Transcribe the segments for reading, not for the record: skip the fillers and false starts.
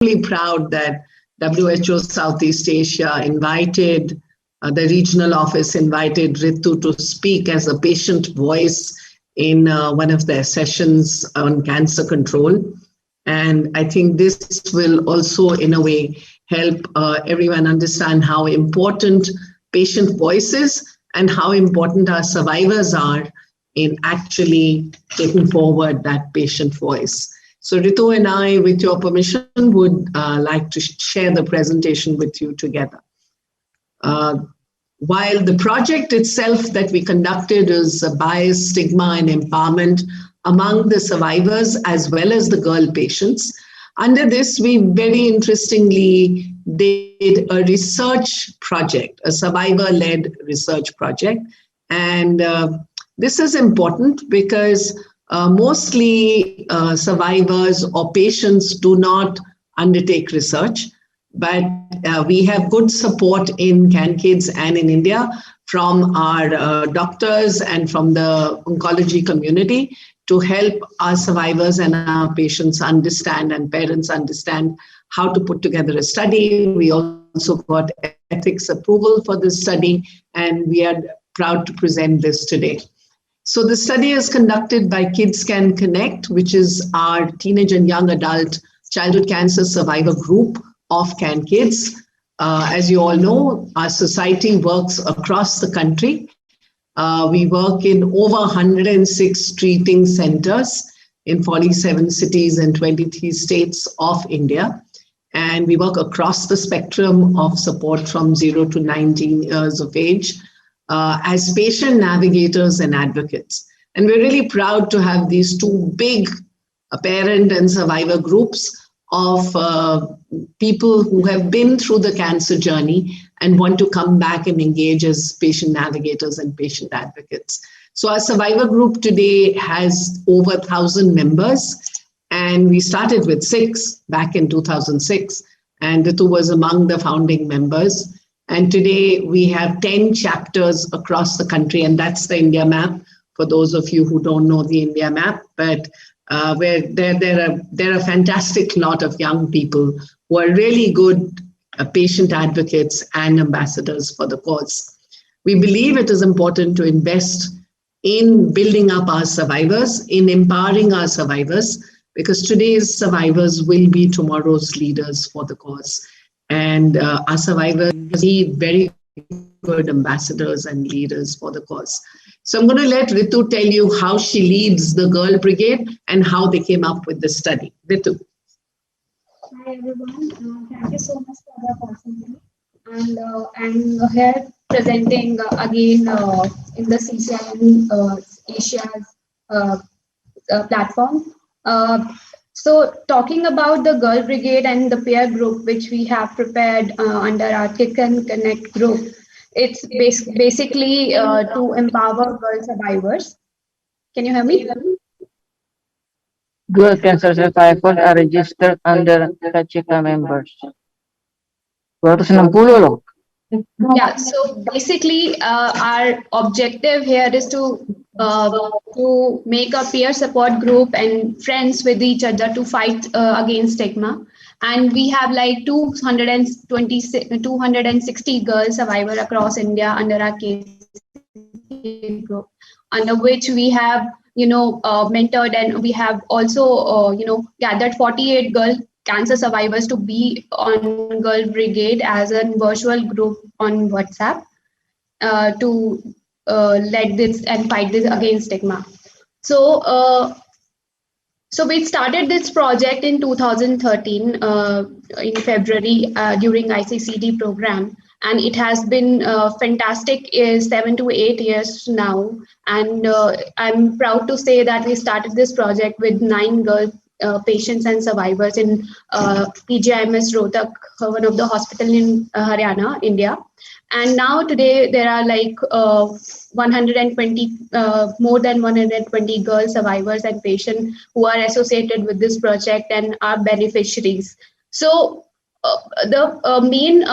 really proud that WHO Southeast Asia invited, the regional office invited Ritu to speak as a patient voice in one of their sessions on cancer control. And I think this will also, in a way, help everyone understand how important patient voice is and how important our survivors are in actually taking forward that patient voice. So Ritu and I, with your permission, would like to share the presentation with you together. While the project itself that we conducted is bias, stigma, and empowerment among the survivors as well as the girl patients, under this, we very interestingly did a research project, a survivor-led research project. And this is important because mostly survivors or patients do not undertake research, but we have good support in CanKids and in India from our doctors and from the oncology community to help our survivors and our patients understand and parents understand how to put together a study. We also got ethics approval for this study, and we are proud to present this today. So the study is conducted by Kids Can Connect, which is our teenage and young adult childhood cancer survivor group of CanKids. As you all know, our society works across the country. We work in over 106 treating centers in 47 cities and 23 states of India. And we work across the spectrum of support from 0 to 19 years of age as patient navigators and advocates. And we're really proud to have these two big parent and survivor groups of people who have been through the cancer journey and want to come back and engage as patient navigators and patient advocates. So our survivor group today has over 1,000 members, and we started with 6 back in 2006, and Ritu was among the founding members. And today we have 10 chapters across the country, and that's the India map for those of you who don't know the India map. But where there are a fantastic lot of young people who are really good patient advocates and ambassadors for the cause. We believe it is important to invest in building up our survivors, in empowering our survivors, because today's survivors will be tomorrow's leaders for the cause. And our survivors need very good ambassadors and leaders for the cause. So I'm going to let Ritu tell you how she leads the Girl Brigade and how they came up with the study. Ritu. Hi everyone, thank you so much for the opportunity. And I'm here presenting again in the CCIN Asia's platform. So talking about the Girl Brigade and the peer group, which we have prepared under our Kids Can Connect group, it's basically to empower girl survivors. Can you hear me? Girl cancer survivors are registered under Kachika members. 260 loh. Yeah, so basically our objective here is to make a peer support group and friends with each other to fight against stigma. And we have like 260 girl survivors across India under our case group, under which we have, mentored, and we have also, gathered 48 girl cancer survivors to be on Girl Brigade as a virtual group on WhatsApp to lead this and fight this against stigma. So we started this project in 2013 in February during ICCD program, and it has been fantastic 7 to 8 years now. And I'm proud to say that we started this project with 9 girl patients and survivors in PGIMS Rohtak, one of the hospital in Haryana, India. And now today there are like 120, more than 120 girl survivors and patients who are associated with this project and are beneficiaries. So the main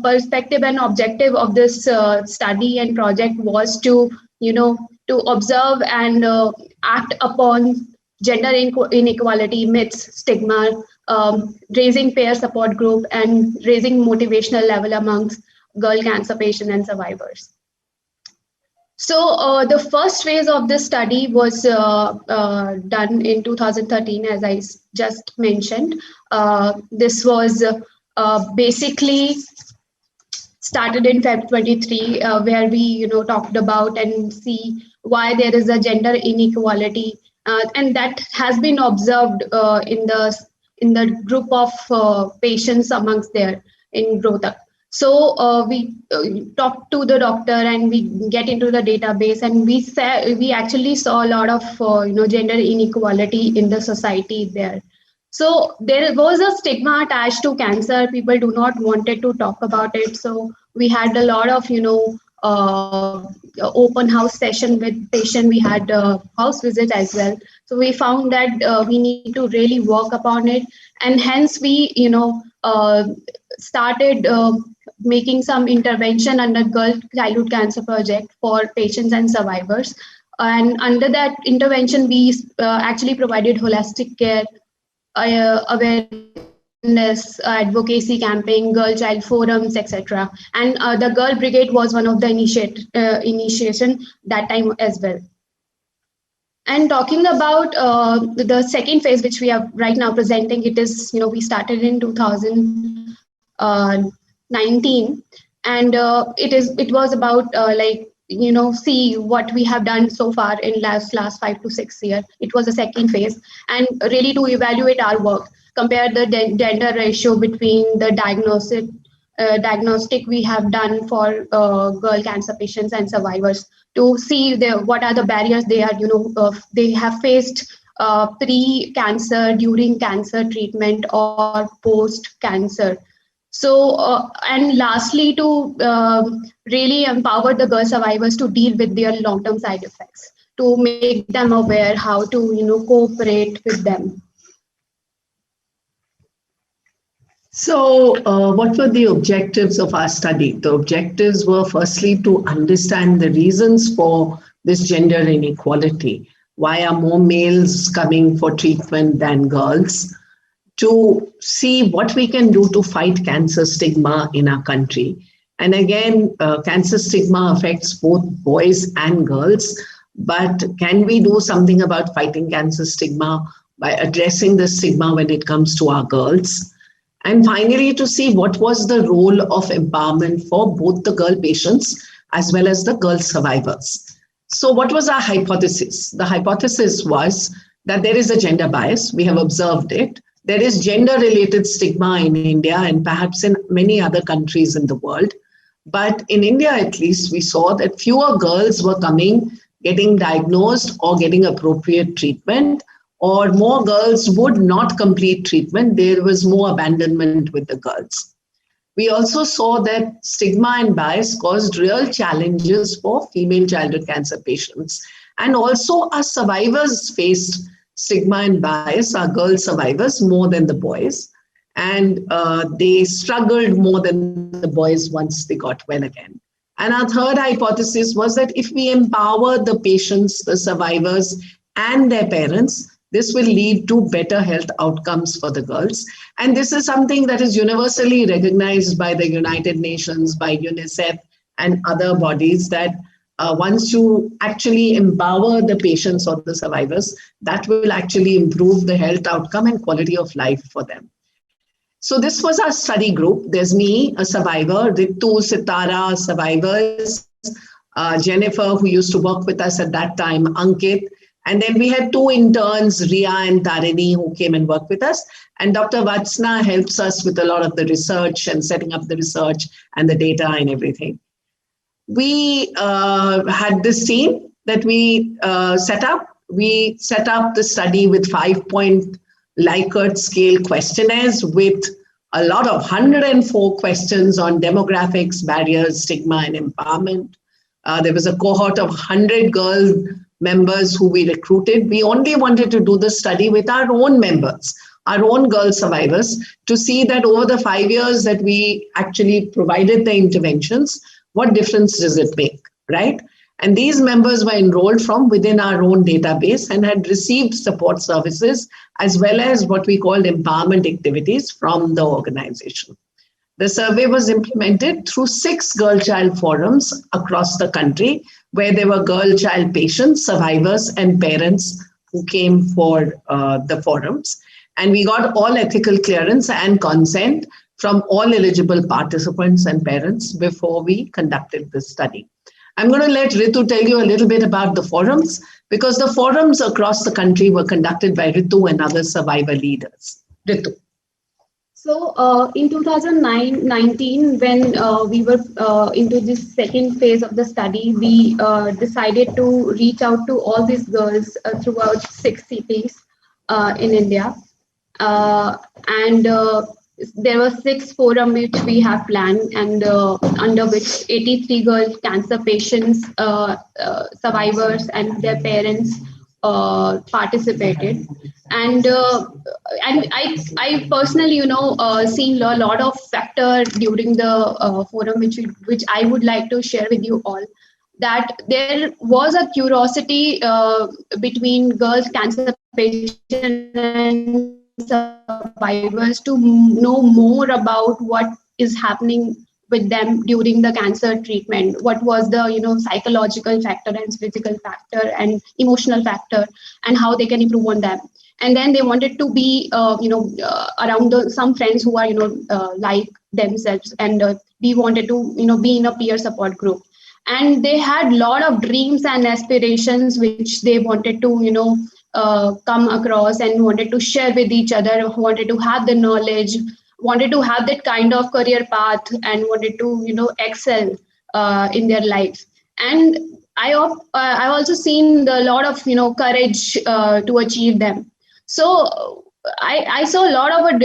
perspective and objective of this study and project was to, to observe and act upon gender inequality, myths, stigma raising peer support group and raising motivational level amongst girl cancer patients and survivors. So the first phase of this study was done in 2013, as I just mentioned. This was basically started in Feb 23, where we talked about and see why there is a gender inequality, and that has been observed in the group of patients amongst there in Rohtak. So we talked to the doctor and we get into the database, and we actually saw a lot of gender inequality in the society there. So there was a stigma attached to cancer. People do not wanted to talk about it. So we had a lot of open house session with patient. We had house visit as well. So we found that we need to really work upon it, and hence we started making some intervention under Girl Childhood Cancer Project for patients and survivors. And under that intervention, we actually provided holistic care, awareness, advocacy campaign, girl child forums, etc. And the Girl Brigade was one of the initiation that time as well. And talking about the second phase, which we are right now presenting, it is, we started in 2019, and it was about see what we have done so far in last 5 to 6 years. It was a second phase, and really to evaluate our work, compare the gender ratio between the diagnostic we have done for girl cancer patients and survivors, to see what are the barriers they are they have faced pre-cancer, during cancer treatment, or post-cancer. So and lastly, to really empower the girl survivors to deal with their long-term side effects, to make them aware how to cooperate with them. So what were the objectives of our study? The objectives were firstly to understand the reasons for this gender inequality. Why are more males coming for treatment than girls? To see what we can do to fight cancer stigma in our country. And again, cancer stigma affects both boys and girls, but can we do something about fighting cancer stigma by addressing the stigma when it comes to our girls? And finally, to see what was the role of empowerment for both the girl patients as well as the girl survivors. So what was our hypothesis? The hypothesis was that there is a gender bias. We have observed it. There is gender-related stigma in India and perhaps in many other countries in the world. But in India, at least, we saw that fewer girls were getting diagnosed or getting appropriate treatment, or more girls would not complete treatment. There was more abandonment with the girls. We also saw that stigma and bias caused real challenges for female childhood cancer patients. And also our survivors faced stigma and bias, our girl survivors, more than the boys. And they struggled more than the boys once they got well again. And our third hypothesis was that if we empower the patients, the survivors, and their parents, this will lead to better health outcomes for the girls. And this is something that is universally recognized by the United Nations, by UNICEF, and other bodies, that once you actually empower the patients or the survivors, that will actually improve the health outcome and quality of life for them. So this was our study group. There's me, a survivor, Ritu, Sitara, survivors, Jennifer, who used to work with us at that time, Ankit, and then we had 2 interns, Ria and Tarini, who came and worked with us. And Dr. Vatsna helps us with a lot of the research and setting up the research and the data and everything. We had this team that we set up. We set up the study with 5-point Likert scale questionnaires with a lot of 104 questions on demographics, barriers, stigma, and empowerment. There was a cohort of 100 girl members who we recruited. We only wanted to do the study with our own members, our own girl survivors, to see that over the 5 years that we actually provided the interventions, what difference does it make, right? And these members were enrolled from within our own database and had received support services as well as what we called empowerment activities from the organization. The survey was implemented through 6 girl child forums across the country, where there were girl child patients, survivors, and parents who came for the forums. And we got all ethical clearance and consent from all eligible participants and parents before we conducted this study. I'm going to let Ritu tell you a little bit about the forums, because the forums across the country were conducted by Ritu and other survivor leaders. Ritu. So in 2019, when we were into this second phase of the study, we decided to reach out to all these girls throughout 6 cities in India. And there were 6 forums which we have planned, and under which 83 girl cancer patients, survivors, and their parents participated. And I personally, seen a lot of factor during the forum, which I would like to share with you all. That there was a curiosity between girls cancer patients and survivors to know more about what is happening with them during the cancer treatment. What was the psychological factor and physical factor and emotional factor, and how they can improve on them. And then they wanted to be around some friends who are like themselves, and we wanted to be in a peer support group. And they had a lot of dreams and aspirations which they wanted to come across and wanted to share with each other, wanted to have the knowledge, wanted to have that kind of career path, and wanted to excel in their lives. And I also seen a lot of courage to achieve them. So I saw a lot of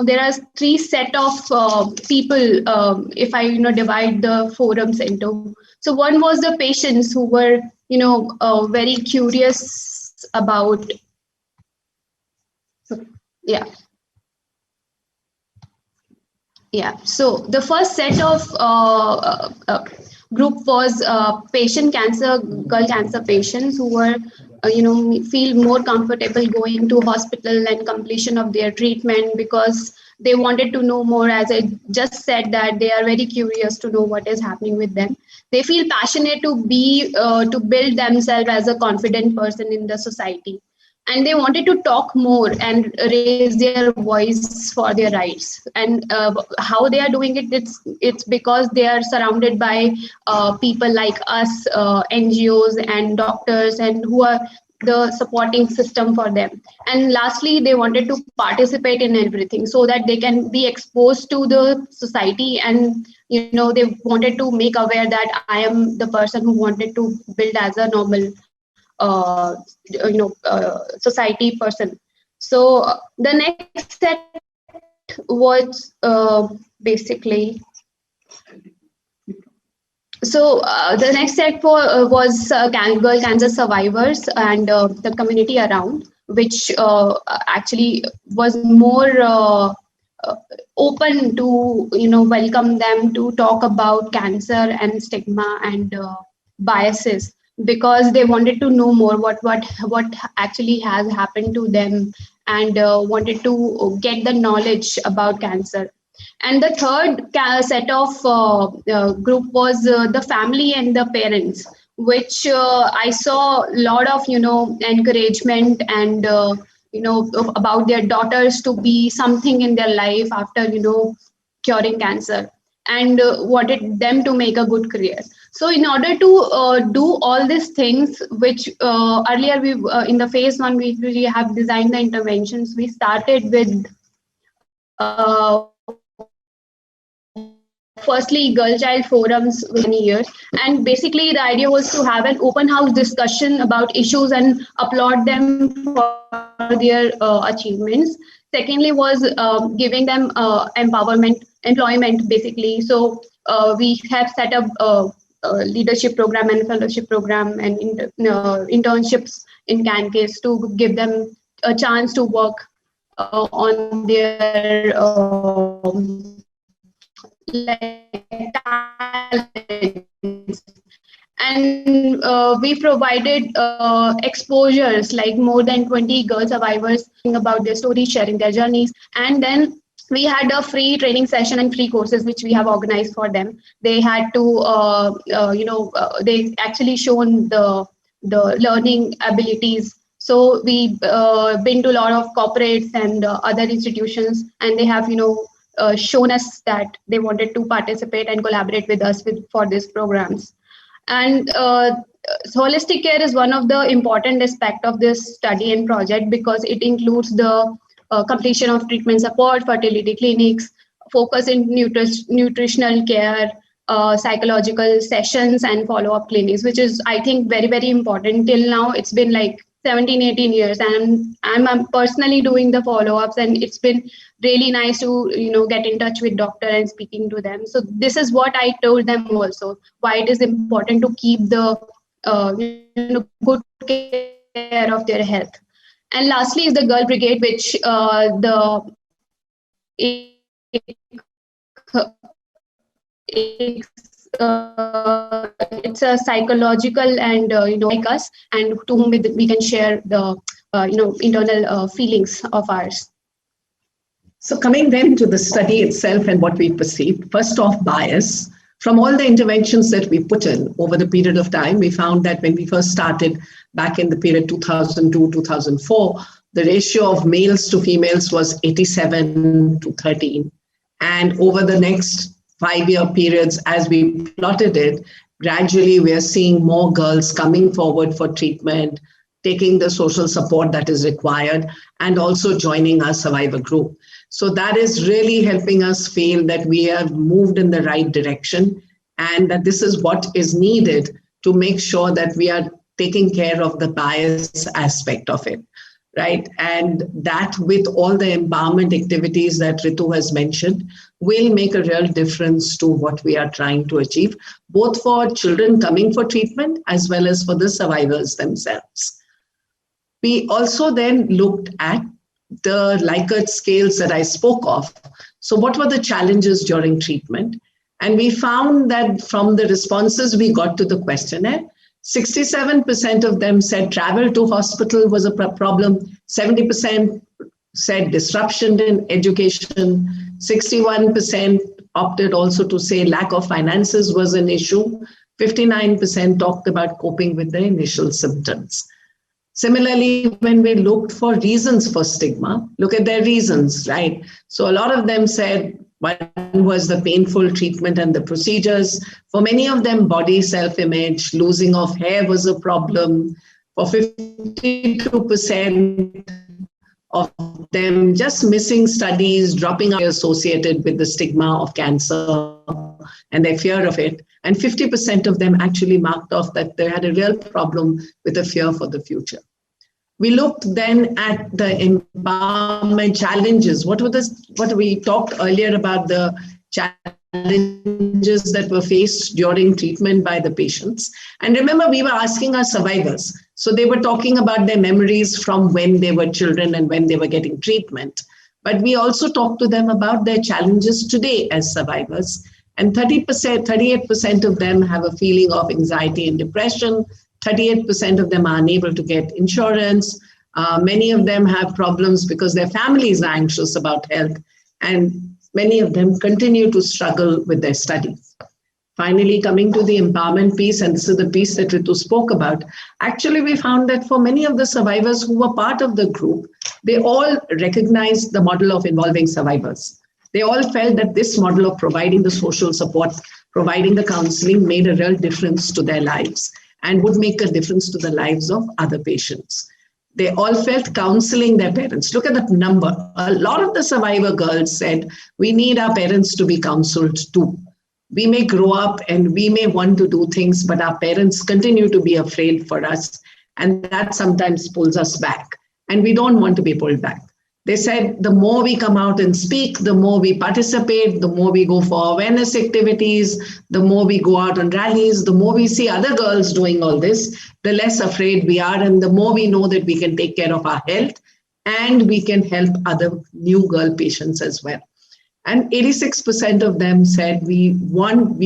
there are 3 set of people, if I divide the forums into. So one was the patients who were very curious about, yeah. So the first set of group was girl cancer patients who were feel more comfortable going to hospital and completion of their treatment, because they wanted to know more. As I just said, that they are very curious to know what is happening with them. They feel passionate to be to build themselves as a confident person in the society, and they wanted to talk more and raise their voice for their rights. And how they are doing it, it's because they are surrounded by people like us, NGOs and doctors, and who are the supporting system for them. And lastly, they wanted to participate in everything so that they can be exposed to the society, and they wanted to make aware that I am the person who wanted to build as a normal society person. So the next set was basically. So the next set was girl cancer survivors and the community around, which actually was more open to welcome them to talk about cancer and stigma and biases, because they wanted to know more what actually has happened to them, and wanted to get the knowledge about cancer. And the third set of group was the family and the parents, which I saw a lot of encouragement and about their daughters to be something in their life after curing cancer, and wanted them to make a good career. So in order to do all these things, which earlier we in the phase 1 we have designed the interventions. We started with firstly girl child forums with many years, and basically the idea was to have an open house discussion about issues and applaud them for their achievements. Secondly was giving them employment basically. So we have set up a leadership program and fellowship program and internships in Cancase to give them a chance to work on their talents. And we provided exposures, like more than 20 girl survivors about their stories, sharing their journeys. And then we had a free training session and free courses which we have organized for them. They had to they actually shown the learning abilities. So we been to a lot of corporates and other institutions, and they have shown us that they wanted to participate and collaborate with us for these programs. And holistic care is one of the important aspect of this study and project, because it includes the completion of treatment support, fertility clinics, focus in nutritional care, psychological sessions, and follow-up clinics, which is, I think, very, very important. Till now, it's been like 17, 18 years, and I'm personally doing the follow-ups, and it's been really nice to get in touch with doctor and speaking to them. So this is what I told them also, why it is important to keep the good care of their health. And lastly is the Girl Brigade, which it's a psychological and like us, and to whom we can share the internal feelings of ours. So coming then to the study itself and what we perceived, first off, bias. From all the interventions that we put in over the period of time, we found that when we first started back in the period 2002-2004, the ratio of males to females was 87 to 13. And over the next 5-year periods, as we plotted it, gradually we are seeing more girls coming forward for treatment, taking the social support that is required, and also joining our survivor group. So that is really helping us feel that we have moved in the right direction, and that this is what is needed to make sure that we are taking care of the bias aspect of it, right? And that, with all the empowerment activities that Ritu has mentioned, will make a real difference to what we are trying to achieve, both for children coming for treatment as well as for the survivors themselves. We also then looked at the Likert scales that I spoke of. So what were the challenges during treatment? And we found that from the responses we got to the questionnaire, 67% of them said travel to hospital was a problem. 70% said disruption in education. 61% opted also to say lack of finances was an issue. 59% talked about coping with the initial symptoms. Similarly, when we looked for reasons for stigma, look at their reasons, right? So a lot of them said one was the painful treatment and the procedures. For many of them, body self-image, losing of hair was a problem. For 52% of them, just missing studies, dropping out associated with the stigma of cancer and their fear of it. And 50% of them actually marked off that they had a real problem with a fear for the future. We looked then at the embalming challenges. What we talked earlier about the challenges that were faced during treatment by the patients. And remember, we were asking our survivors. So they were talking about their memories from when they were children and when they were getting treatment. But we also talked to them about their challenges today as survivors. And 38% of them have a feeling of anxiety and depression. 38% of them are unable to get insurance. Many of them have problems because their families are anxious about health. And many of them continue to struggle with their studies. Finally, coming to the empowerment piece, and this is the piece that Ritu spoke about, actually we found that for many of the survivors who were part of the group, they all recognized the model of involving survivors. They all felt that this model of providing the social support, providing the counseling made a real difference to their lives and would make a difference to the lives of other patients. They all felt counseling their parents. Look at that number. A lot of the survivor girls said, we need our parents to be counseled too. We may grow up and we may want to do things, but our parents continue to be afraid for us. And that sometimes pulls us back. And we don't want to be pulled back. They said the more we come out and speak, the more we participate, the more we go for awareness activities, the more we go out on rallies, the more we see other girls doing all this, the less afraid we are, and the more we know that we can take care of our health and we can help other new girl patients as well. And 86% of them said we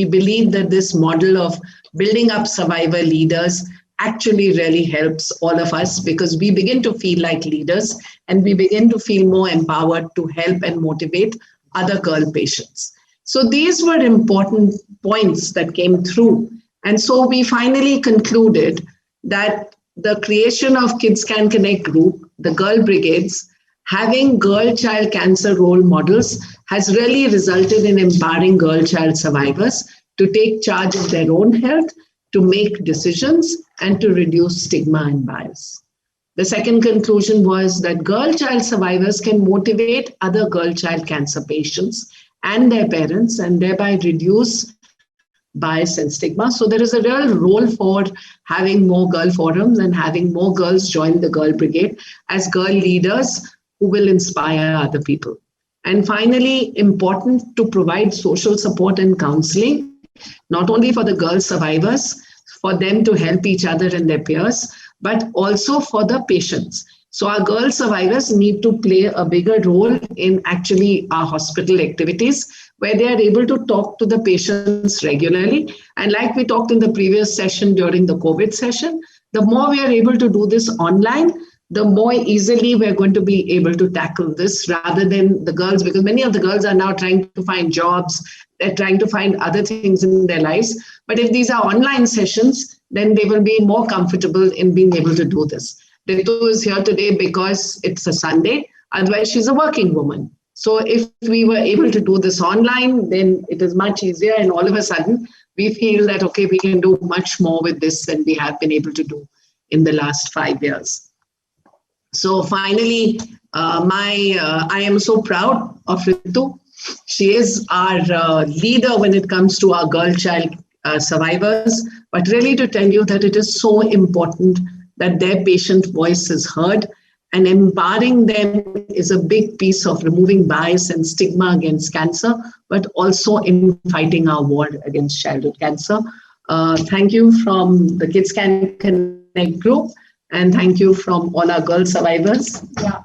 believe that this model of building up survivor leaders actually really helps all of us, because we begin to feel like leaders and we begin to feel more empowered to help and motivate other girl patients. So these were important points that came through. And so we finally concluded that the creation of Kids Can Connect group, the Girl Brigades, having girl child cancer role models has really resulted in empowering girl child survivors to take charge of their own health, to make decisions, and to reduce stigma and bias. The second conclusion was that girl child survivors can motivate other girl child cancer patients and their parents, and thereby reduce bias and stigma. So there is a real role for having more girl forums and having more girls join the Girl Brigade as girl leaders who will inspire other people. And finally, important to provide social support and counseling, not only for the girl survivors, for them to help each other and their peers, but also for the patients. So our girl survivors need to play a bigger role in actually our hospital activities, where they are able to talk to the patients regularly. And like we talked in the previous session during the COVID session, the more we are able to do this online, the more easily we're going to be able to tackle this, rather than the girls, because many of the girls are now trying to find jobs, they're trying to find other things in their lives. But if these are online sessions, then they will be more comfortable in being able to do this. Ritu is here today because it's a Sunday, otherwise she's a working woman. So if we were able to do this online, then it is much easier, and all of a sudden we feel that, okay, we can do much more with this than we have been able to do in the last 5 years. So finally, I am so proud of Ritu. She is our leader when it comes to our girl child survivors, but really to tell you that it is so important that their patient voice is heard, and empowering them is a big piece of removing bias and stigma against cancer, but also in fighting our war against childhood cancer. Thank you from the Kids Can Connect group, and thank you from all our girl survivors. Yeah.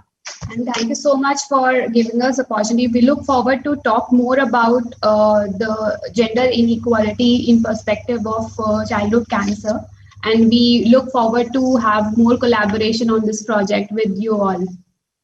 And thank you so much for giving us opportunity. We look forward to talk more about the gender inequality in perspective of childhood cancer. And we look forward to have more collaboration on this project with you all.